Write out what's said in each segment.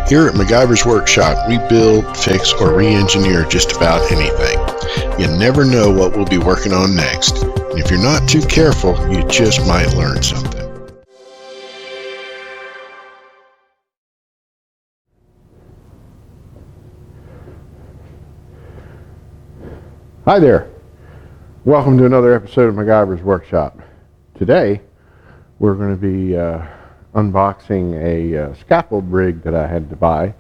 Here at MacGyver's Workshop, we build, fix, or re-engineer just about anything. You never know what we'll be working on next, and if you're not too careful, you just might learn something. Hi there. Welcome to another episode of MacGyver's Workshop. Today, we're going to be unboxing a scaffold rig that I had to buy,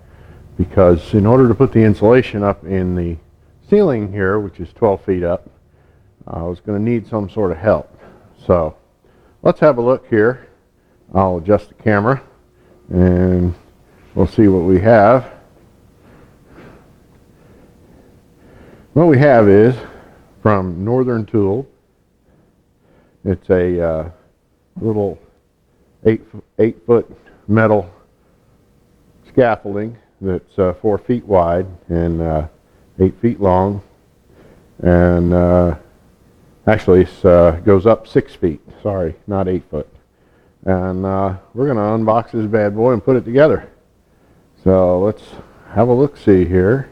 because in order to put the insulation up in the ceiling here, which is 12 feet up, I was going to need some sort of help. So let's have a look here. I'll adjust the camera and we'll see what we have. What we have is from Northern Tool. It's a little 8 foot metal scaffolding that's 4 feet wide and 8 feet long, and actually it goes up 6 feet. Sorry, not 8 foot. And we're going to unbox this bad boy and put it together. So let's have a look-see here,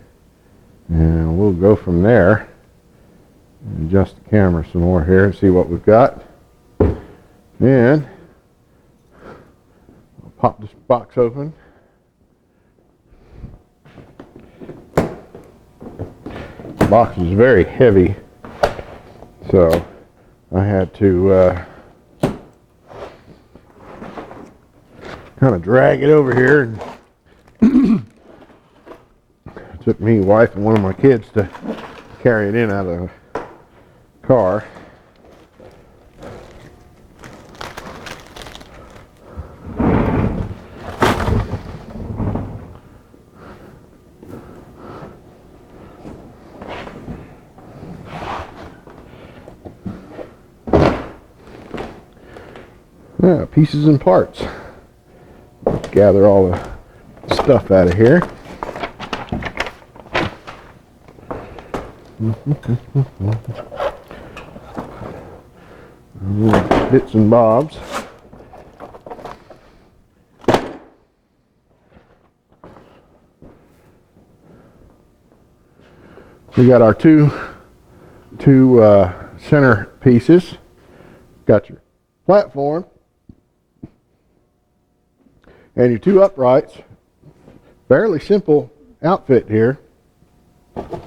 and we'll go from there. Adjust the camera some more here and see what we've got. And I'll pop this box open. The box is very heavy, so I had to kind of drag it over here. And it took me, wife, and one of my kids to carry it in out of the car. Yeah, pieces and parts. Let's gather all the stuff out of here. Bits and bobs. We got our two center pieces. Got your platform and your two uprights. Fairly simple outfit here. And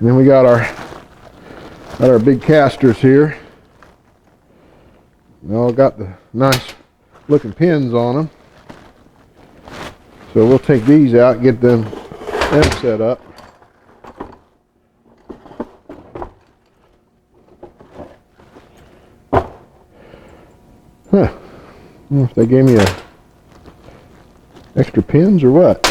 then we got our big casters here. They all got the nice looking pins on them. So we'll take these out and get them set up. Huh. I don't know if they gave me extra pins or what.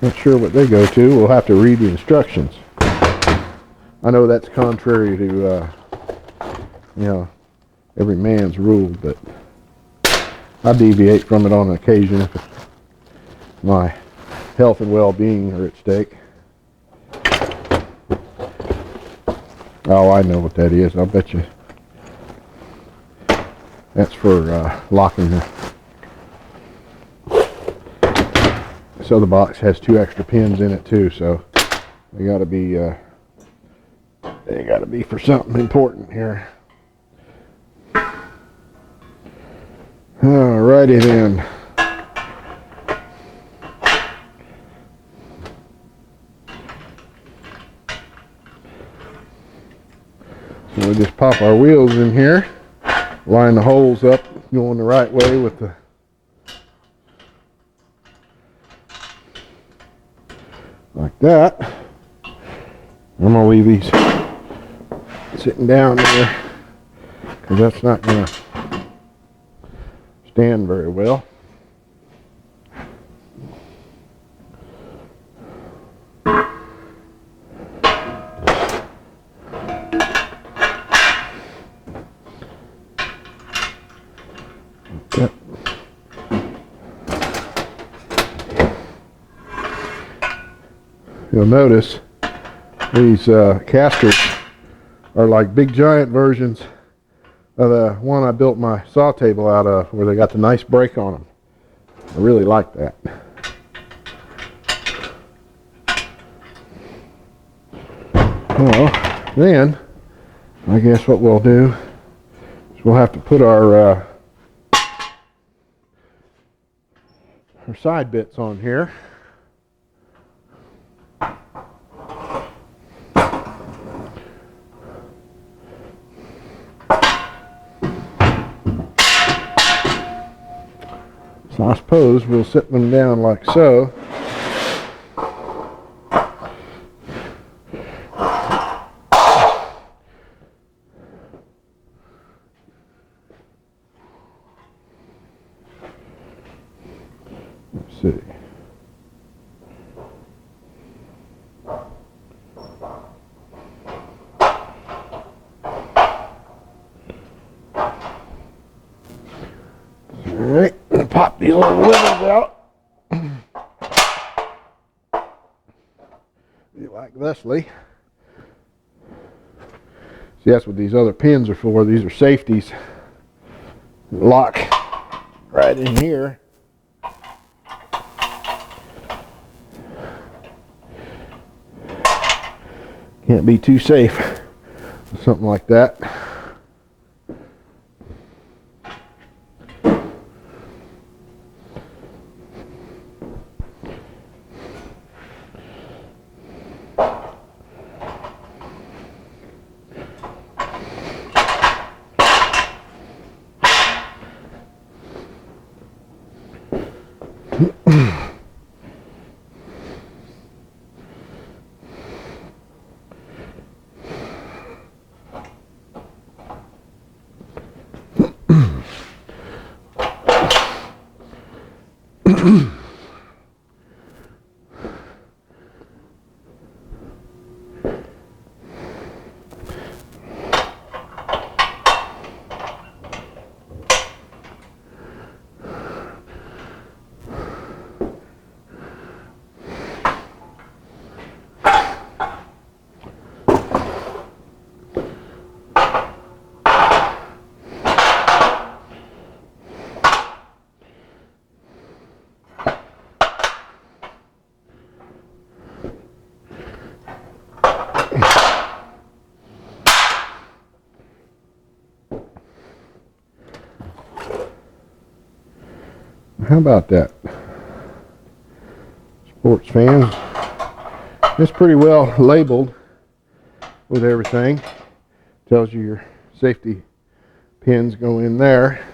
Not sure what they go to. We'll have to read the instructions. I know that's contrary to, every man's rule, but I deviate from it on occasion if my health and well-being are at stake. Oh, I know what that is. I'll bet you that's for locking the... So the box has 2 extra pins in it too, so they gotta be for something important here. Alrighty then. So we just pop our wheels in here, line the holes up, going the right way with the like that. I'm gonna leave these sitting down there because that's not gonna stand very well. Yep. You'll notice these casters are like big giant versions of the one I built my saw table out of, where they got the nice break on them. I really like that. Well, then I guess what we'll do is we'll have to put our side bits on here. So I suppose we'll sit them down like so. Let's see. Alright, pop these little wheels out. Like thusly. See, that's what these other pins are for. These are safeties. Lock right in here. Can't be too safe with something like that. How about that? Sports fans. It's pretty well labeled with everything. Tells you your safety pins go in there.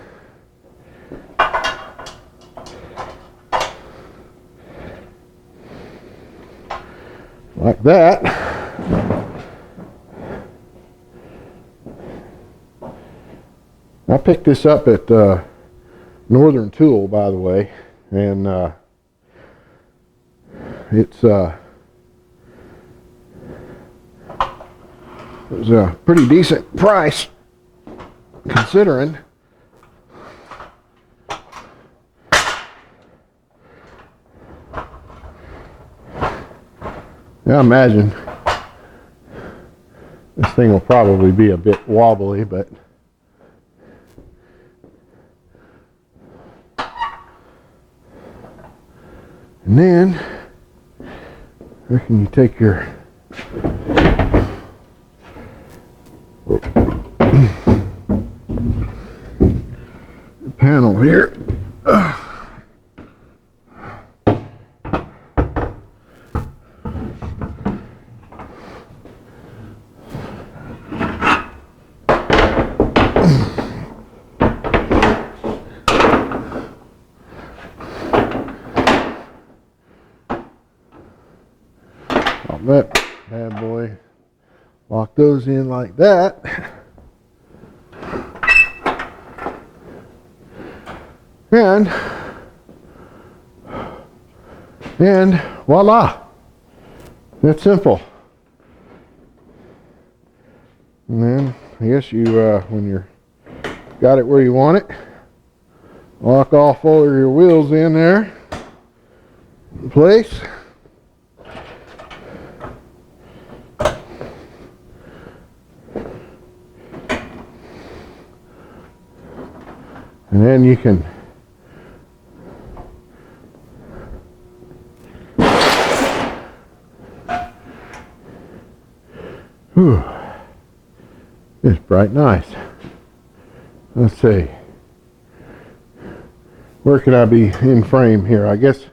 Like that. I picked this up at Northern Tool, by the way, and it was a pretty decent price considering. Now imagine this thing will probably be a bit wobbly, but and then I reckon you take your panel here. That bad boy, lock those in like that, and voila, that's simple. And then I guess you when you're got it where you want it, lock off all of your wheels in there in place. And then you can Whew. It's bright nice. Let's see. Where could I be in frame here? I guess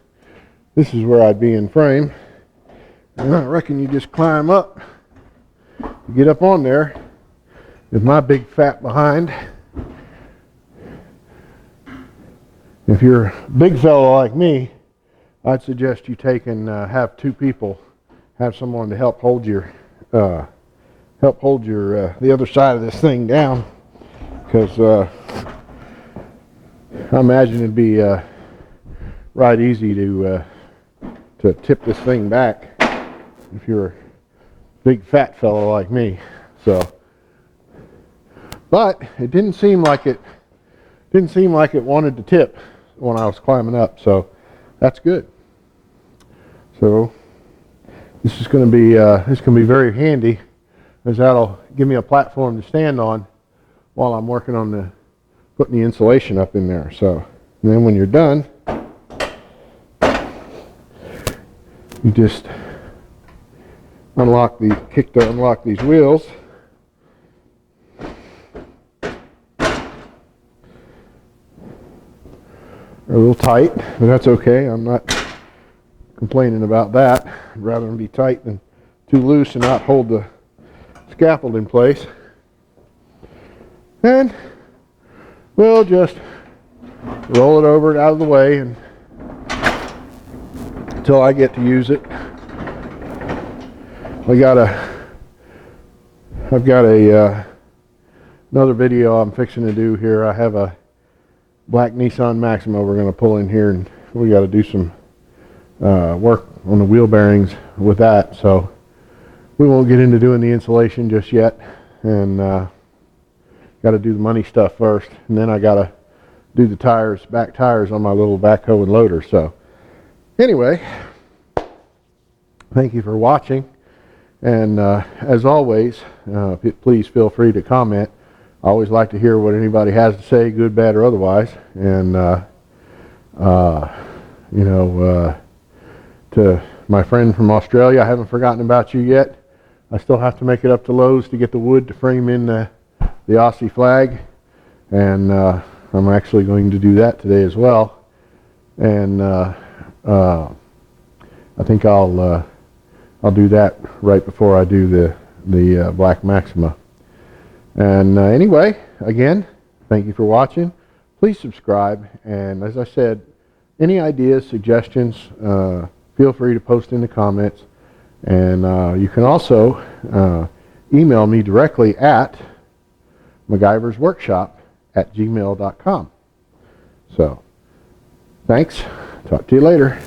this is where I'd be in frame. And I reckon you just climb up. You get up on there with my big fat behind. If you're a big fellow like me, I'd suggest you take and have two people, have someone to help hold your the other side of this thing down, because I imagine it'd be right easy to tip this thing back if you're a big fat fellow like me. So, but it didn't seem like it wanted to tip when I was climbing up, so that's good. So this is going to be very handy, as that'll give me a platform to stand on while I'm working on putting the insulation up in there. So, and then when you're done, you just unlock these wheels. They're a little tight, but that's okay. I'm not complaining about that. I'd rather them be tight than too loose and not hold the scaffold in place. And we'll just roll it over out of the way and until I get to use it. I've got another video I'm fixing to do here. I have a black Nissan Maxima we're going to pull in here, and we got to do some work on the wheel bearings with that, so we won't get into doing the insulation just yet, and got to do the money stuff first, and then I got to do the back tires on my little backhoe and loader. So anyway, thank you for watching, and as always, please feel free to comment. I always like to hear what anybody has to say, good, bad, or otherwise. And to my friend from Australia, I haven't forgotten about you yet. I still have to make it up to Lowe's to get the wood to frame in the Aussie flag, and I'm actually going to do that today as well. And I think I'll do that right before I do the black Maxima. And anyway, again, thank you for watching. Please subscribe, and as I said, any ideas, suggestions, feel free to post in the comments. And you can also email me directly at MacGyversWorkshop@gmail.com. So, thanks. Talk to you later.